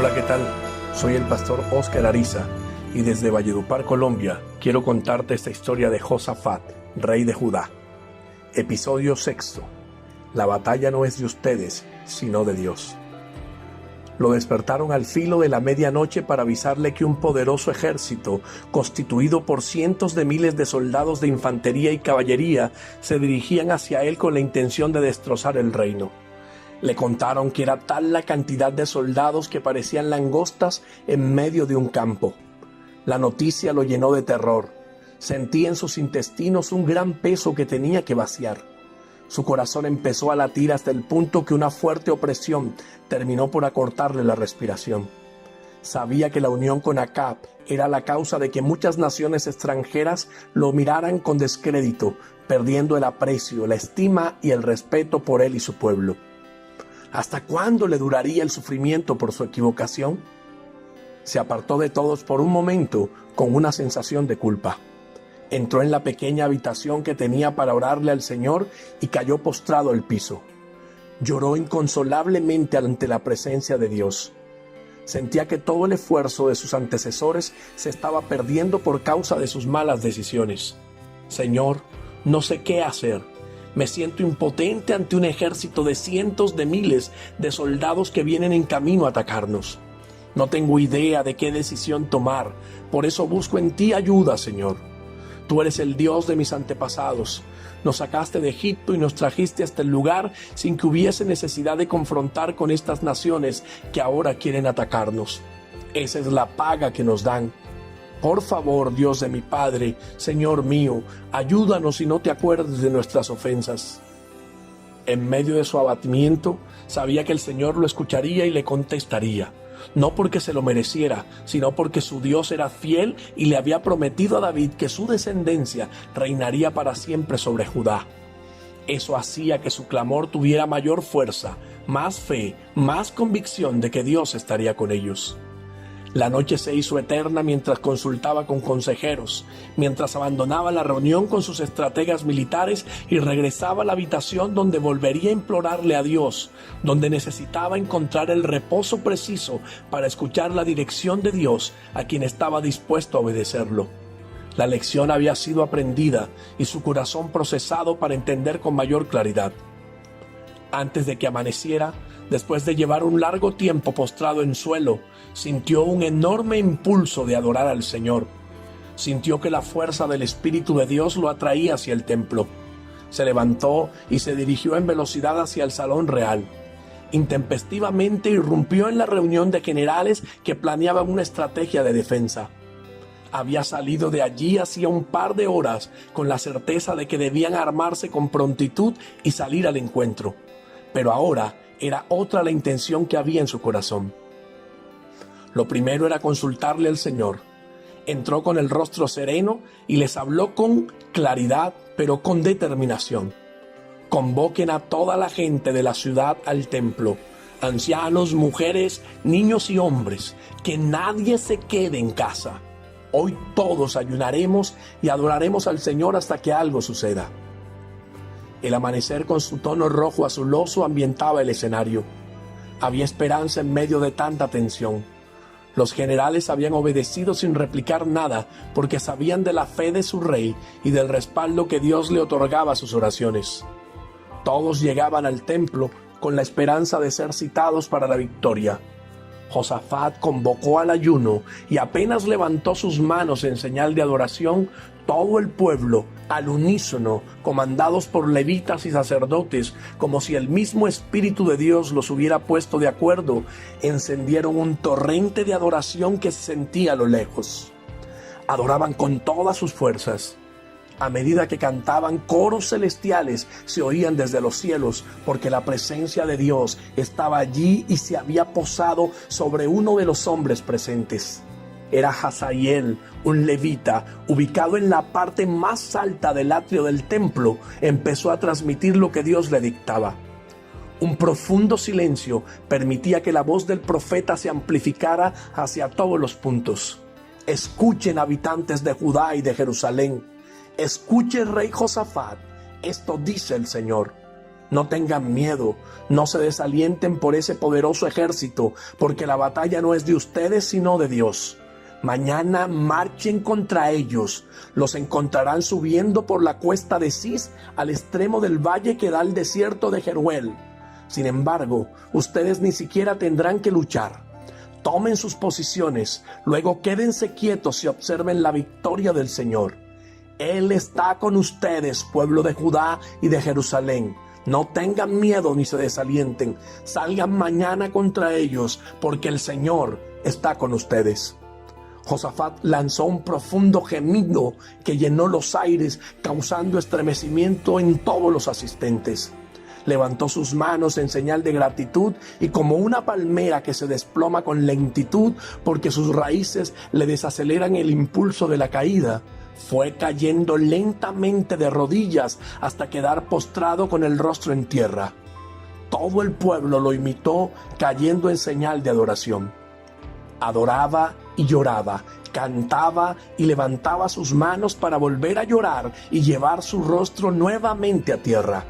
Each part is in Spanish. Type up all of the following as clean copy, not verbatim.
Hola, ¿qué tal? Soy el pastor Oscar Ariza y desde Valledupar, Colombia, quiero contarte esta historia de Josafat, rey de Judá. Episodio 6. La batalla no es de ustedes, sino de Dios. Lo despertaron al filo de la medianoche para avisarle que un poderoso ejército, constituido por cientos de miles de soldados de infantería y caballería, se dirigían hacia él con la intención de destrozar el reino. Le contaron que era tal la cantidad de soldados que parecían langostas en medio de un campo. La noticia lo llenó de terror. Sentía en sus intestinos un gran peso que tenía que vaciar. Su corazón empezó a latir hasta el punto que una fuerte opresión terminó por acortarle la respiración. Sabía que la unión con Acab era la causa de que muchas naciones extranjeras lo miraran con descrédito, perdiendo el aprecio, la estima y el respeto por él y su pueblo. ¿Hasta cuándo le duraría el sufrimiento por su equivocación? Se apartó de todos por un momento con una sensación de culpa. Entró en la pequeña habitación que tenía para orarle al Señor y cayó postrado al piso. Lloró inconsolablemente ante la presencia de Dios. Sentía que todo el esfuerzo de sus antecesores se estaba perdiendo por causa de sus malas decisiones. Señor, no sé qué hacer. Me siento impotente ante un ejército de cientos de miles de soldados que vienen en camino a atacarnos. No tengo idea de qué decisión tomar, por eso busco en ti ayuda, Señor. Tú eres el Dios de mis antepasados. Nos sacaste de Egipto y nos trajiste hasta el lugar sin que hubiese necesidad de confrontar con estas naciones que ahora quieren atacarnos. Esa es la paga que nos dan. Por favor, Dios de mi Padre, Señor mío, ayúdanos y no te acuerdes de nuestras ofensas. En medio de su abatimiento, sabía que el Señor lo escucharía y le contestaría. No porque se lo mereciera, sino porque su Dios era fiel y le había prometido a David que su descendencia reinaría para siempre sobre Judá. Eso hacía que su clamor tuviera mayor fuerza, más fe, más convicción de que Dios estaría con ellos. La noche se hizo eterna mientras consultaba con consejeros, mientras abandonaba la reunión con sus estrategas militares y regresaba a la habitación donde volvería a implorarle a Dios, donde necesitaba encontrar el reposo preciso para escuchar la dirección de Dios a quien estaba dispuesto a obedecerlo. La lección había sido aprendida y su corazón procesado para entender con mayor claridad. Antes de que amaneciera, después de llevar un largo tiempo postrado en suelo, sintió un enorme impulso de adorar al Señor. Sintió que la fuerza del Espíritu de Dios lo atraía hacia el templo. Se levantó y se dirigió en velocidad hacia el salón real. Intempestivamente irrumpió en la reunión de generales que planeaban una estrategia de defensa. Había salido de allí hacía un par de horas con la certeza de que debían armarse con prontitud y salir al encuentro. Pero ahora era otra la intención que había en su corazón. Lo primero era consultarle al Señor. Entró con el rostro sereno y les habló con claridad, pero con determinación. Convoquen a toda la gente de la ciudad al templo, ancianos, mujeres, niños y hombres, que nadie se quede en casa. Hoy todos ayunaremos y adoraremos al Señor hasta que algo suceda. El amanecer con su tono rojo azuloso ambientaba el escenario. Había esperanza en medio de tanta tensión. Los generales habían obedecido sin replicar nada porque sabían de la fe de su rey y del respaldo que Dios le otorgaba a sus oraciones. Todos llegaban al templo con la esperanza de ser citados para la victoria. Josafat convocó al ayuno y apenas levantó sus manos en señal de adoración, todo el pueblo, al unísono, comandados por levitas y sacerdotes, como si el mismo Espíritu de Dios los hubiera puesto de acuerdo, encendieron un torrente de adoración que se sentía a lo lejos. Adoraban con todas sus fuerzas. A medida que cantaban, coros celestiales se oían desde los cielos, porque la presencia de Dios estaba allí y se había posado sobre uno de los hombres presentes. Era Hazael, un levita, ubicado en la parte más alta del atrio del templo, empezó a transmitir lo que Dios le dictaba. Un profundo silencio permitía que la voz del profeta se amplificara hacia todos los puntos. Escuchen, habitantes de Judá y de Jerusalén. Escuche, rey Josafat, esto dice el Señor. No tengan miedo, no se desalienten por ese poderoso ejército, porque la batalla no es de ustedes sino de Dios. Mañana marchen contra ellos, los encontrarán subiendo por la cuesta de Cis al extremo del valle que da al desierto de Jeruel. Sin embargo, ustedes ni siquiera tendrán que luchar. Tomen sus posiciones, luego quédense quietos y observen la victoria del Señor. Él está con ustedes, pueblo de Judá y de Jerusalén. No tengan miedo ni se desalienten. Salgan mañana contra ellos, porque el Señor está con ustedes. Josafat lanzó un profundo gemido que llenó los aires, causando estremecimiento en todos los asistentes. Levantó sus manos en señal de gratitud y como una palmera que se desploma con lentitud porque sus raíces le desaceleran el impulso de la caída, fue cayendo lentamente de rodillas hasta quedar postrado con el rostro en tierra. Todo el pueblo lo imitó cayendo en señal de adoración. Adoraba y lloraba, cantaba y levantaba sus manos para volver a llorar y llevar su rostro nuevamente a tierra.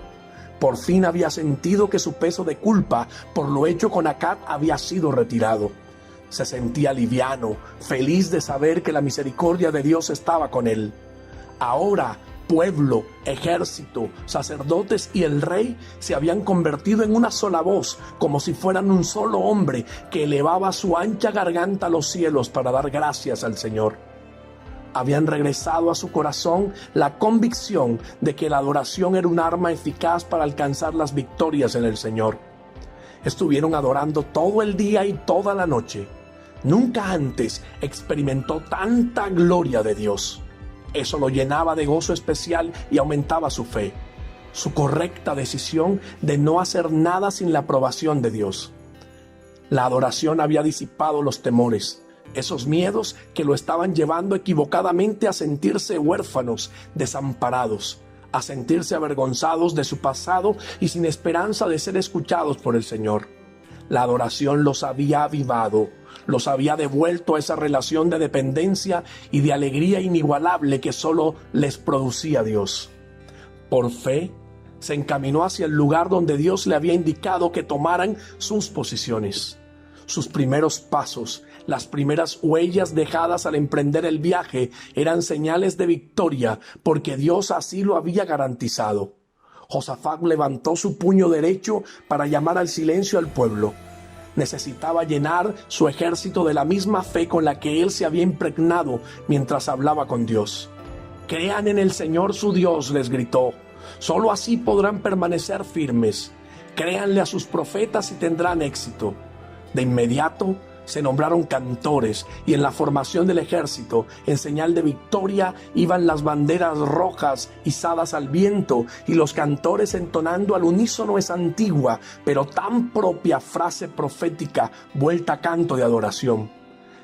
Por fin había sentido que su peso de culpa por lo hecho con Acab había sido retirado. Se sentía liviano, feliz de saber que la misericordia de Dios estaba con él. Ahora, pueblo, ejército, sacerdotes y el rey se habían convertido en una sola voz, como si fueran un solo hombre que elevaba su ancha garganta a los cielos para dar gracias al Señor. Habían regresado a su corazón la convicción de que la adoración era un arma eficaz para alcanzar las victorias en el Señor. Estuvieron adorando todo el día y toda la noche. Nunca antes experimentó tanta gloria de Dios. Eso lo llenaba de gozo especial y aumentaba su fe, su correcta decisión de no hacer nada sin la aprobación de Dios. La adoración había disipado los temores, esos miedos que lo estaban llevando equivocadamente a sentirse huérfanos, desamparados, a sentirse avergonzados de su pasado y sin esperanza de ser escuchados por el Señor. La adoración los había avivado, los había devuelto a esa relación de dependencia y de alegría inigualable que solo les producía Dios. Por fe, se encaminó hacia el lugar donde Dios le había indicado que tomaran sus posiciones. Sus primeros pasos, las primeras huellas dejadas al emprender el viaje eran señales de victoria porque Dios así lo había garantizado. Josafat levantó su puño derecho para llamar al silencio al pueblo. Necesitaba llenar su ejército de la misma fe con la que él se había impregnado mientras hablaba con Dios. Crean en el Señor su Dios, les gritó. Solo así podrán permanecer firmes. Créanle a sus profetas y tendrán éxito. De inmediato se nombraron cantores y en la formación del ejército, en señal de victoria, iban las banderas rojas izadas al viento y los cantores entonando al unísono esa antigua, pero tan propia frase profética vuelta a canto de adoración.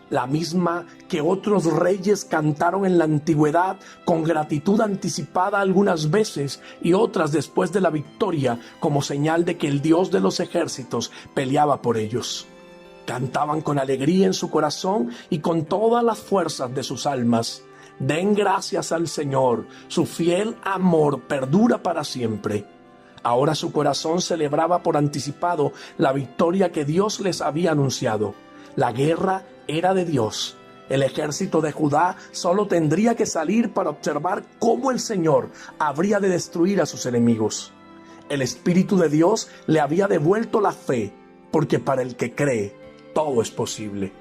La misma que otros reyes cantaron en la antigüedad con gratitud anticipada algunas veces y otras después de la victoria como señal de que el Dios de los ejércitos peleaba por ellos. Cantaban con alegría en su corazón y con todas las fuerzas de sus almas. Den gracias al Señor, su fiel amor perdura para siempre. Ahora su corazón celebraba por anticipado la victoria que Dios les había anunciado. La guerra era de Dios. El ejército de Judá solo tendría que salir para observar cómo el Señor habría de destruir a sus enemigos. El Espíritu de Dios le había devuelto la fe, porque para el que cree, todo es posible.